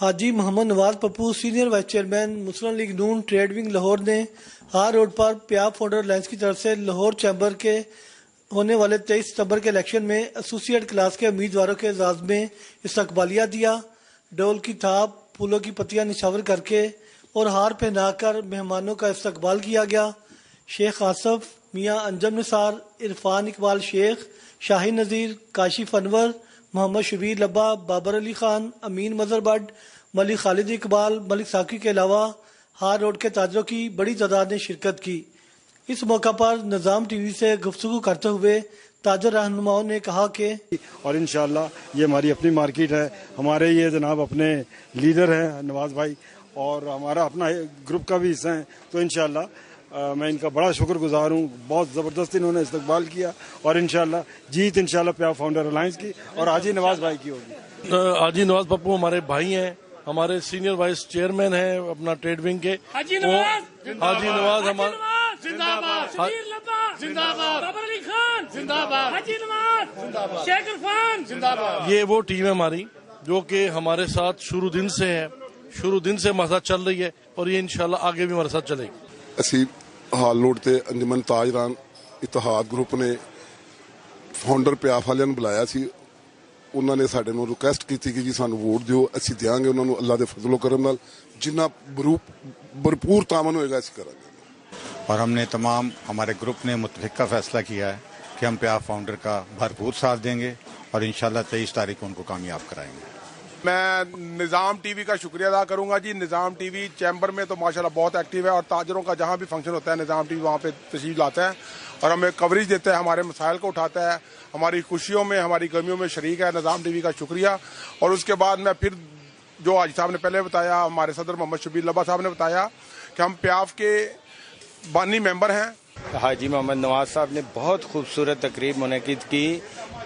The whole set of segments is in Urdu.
حاجی محمد نواز پپو سینئر وائس چیئرمین مسلم لیگ نون ٹریڈ ونگ لاہور نے ہار روڈ پر پیاب فاؤنڈر الائنس کی طرف سے لاہور چیمبر کے ہونے والے 23 ستمبر کے الیکشن میں ایسوسیٹ کلاس کے امیدواروں کے اعزاز میں استقبالیہ دیا۔ ڈول کی تھاپ، پھولوں کی پتیاں نچھاور کر کے اور ہار پہنا کر مہمانوں کا استقبال کیا گیا۔ شیخ آصف، میاں انجم نثار، عرفان اقبال شیخ، شاہین نذیر، کاشف انور، محمد شبیر لبا، بابر علی خان، امین مظہر بٹ، ملک خالد اقبال، ملک ساقی کے علاوہ ہار روڈ کے تاجروں کی بڑی تعداد نے شرکت کی۔ اس موقع پر نظام ٹی وی سے گفتگو کرتے ہوئے تاجر رہنماؤں نے کہا کہ اور انشاءاللہ یہ ہماری اپنی مارکیٹ ہے، ہمارے یہ جناب اپنے لیڈر ہیں نواز بھائی اور ہمارا اپنا گروپ کا بھی حصہ ہیں، تو انشاءاللہ میں ان کا بڑا شکر گزار ہوں۔ بہت زبردست انہوں نے استقبال کیا اور انشاءاللہ جیت انشاءاللہ پیاب فاؤنڈر الائنس کی اور حاجی نواز بھائی کی ہوگی۔ حاجی نواز پپو ہمارے بھائی ہیں، ہمارے سینئر وائس چیئرمین ہیں اپنا ٹریڈ ونگ کے۔ حاجی نواز ہمارے یہ وہ ٹیم ہے ہماری جو کہ ہمارے ساتھ شروع دن سے ہے، شروع دن سے ہمارے ساتھ چل رہی ہے اور یہ انشاءاللہ آگے بھی ہمارے ساتھ چلے گی۔ اسی ہال روڈ تے انجمن تاجران اتحاد گروپ نے فاؤنڈر پیاب والوں نے بلایا سی، انہوں نے سارے ریکویسٹ کی کہ جی سانو ووٹ دیو، اسی دیاں گے انہوں نے اللہ دے فضل و کرم نال جنہ بھرپور تعاون ہوئے گا اسی کریں گے۔ اور ہم نے تمام ہمارے گروپ نے متفقہ فیصلہ کیا ہے کہ ہم پیاب فاؤنڈر کا بھرپور ساتھ دیں گے اور انشاءاللہ 23 تاریخ کو ان کو کامیاب کرائیں گے۔ میں نظام ٹی وی کا شکریہ ادا کروں گا جی۔ نظام ٹی وی چیمبر میں تو ماشاءاللہ بہت ایکٹیو ہے اور تاجروں کا جہاں بھی فنکشن ہوتا ہے نظام ٹی وی وہاں پہ تشریف لاتا ہے اور ہمیں کوریج دیتا ہے، ہمارے مسائل کو اٹھاتا ہے، ہماری خوشیوں میں ہماری غمیوں میں شریک ہے۔ نظام ٹی وی کا شکریہ۔ اور اس کے بعد میں پھر جو حاجی صاحب نے پہلے بتایا، ہمارے صدر محمد شبیر لبا صاحب نے بتایا کہ ہم پیاب کے بانی ممبر ہیں۔ حاجی محمد نواز صاحب نے بہت خوبصورت تقریب منعقد کی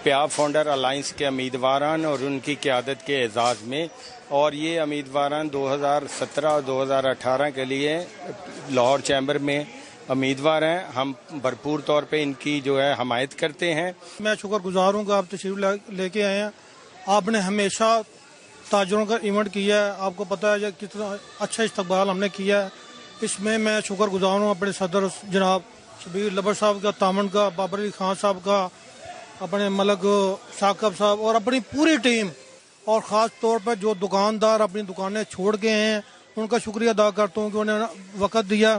پیاب فاؤنڈر الائنس کے امیدواران اور ان کی قیادت کے اعزاز میں، اور یہ امیدواران 2017 اور 2018 کے لیے لاہور چیمبر میں امیدوار ہیں۔ ہم بھرپور طور پہ ان کی جو ہے حمایت کرتے ہیں۔ میں شکر گزار ہوں کہ آپ تشریف لے کے آئے ہیں۔ آپ نے ہمیشہ تاجروں کا ایونٹ کیا ہے، آپ کو پتہ ہے کتنا اچھا استقبال ہم نے کیا ہے۔ اس میں شکر گزار ہوں اپنے صدر جناب شبیر لبر صاحب کا، تامن کا، بابر علی خان صاحب کا، اپنے ملک ثاقب صاحب اور اپنی پوری ٹیم، اور خاص طور پر جو دکاندار اپنی دکانیں چھوڑ کے ہیں ان کا شکریہ ادا کرتا ہوں کہ انہوں نے وقت دیا۔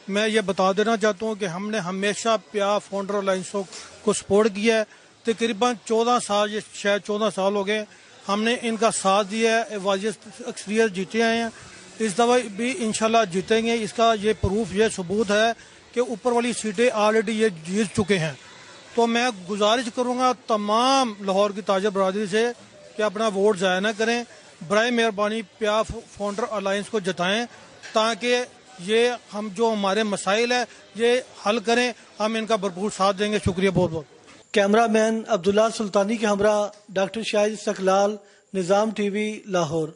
میں یہ بتا دینا چاہتا ہوں کہ ہم نے ہمیشہ پیاب فاؤنڈر الائنس کو سپورٹ کیا ہے۔ تقریباً 14 سال، شاید 14 سال ہو گئے ہم نے ان کا ساتھ دیا ہے، واضح اکثریت جیتے آئے ہیں، اس دفعہ بھی انشاءاللہ جیتیں گے۔ اس کا یہ پروف، یہ ثبوت ہے کہ اوپر والی سیٹیں آلریڈی یہ جیت چکے ہیں۔ تو میں گزارش کروں گا تمام لاہور کی تاجر برادری سے کہ اپنا ووٹ ضائع نہ کریں، برائے مہربانی پیاب فاؤنڈر الائنس کو جتائیں تاکہ یہ ہم جو ہمارے مسائل ہیں یہ حل کریں۔ ہم ان کا بھرپور ساتھ دیں گے۔ شکریہ بہت بہت۔ کیمرہ مین عبداللہ سلطانی کے ہمراہ ڈاکٹر شاہد استقلال، نظام ٹی وی لاہور۔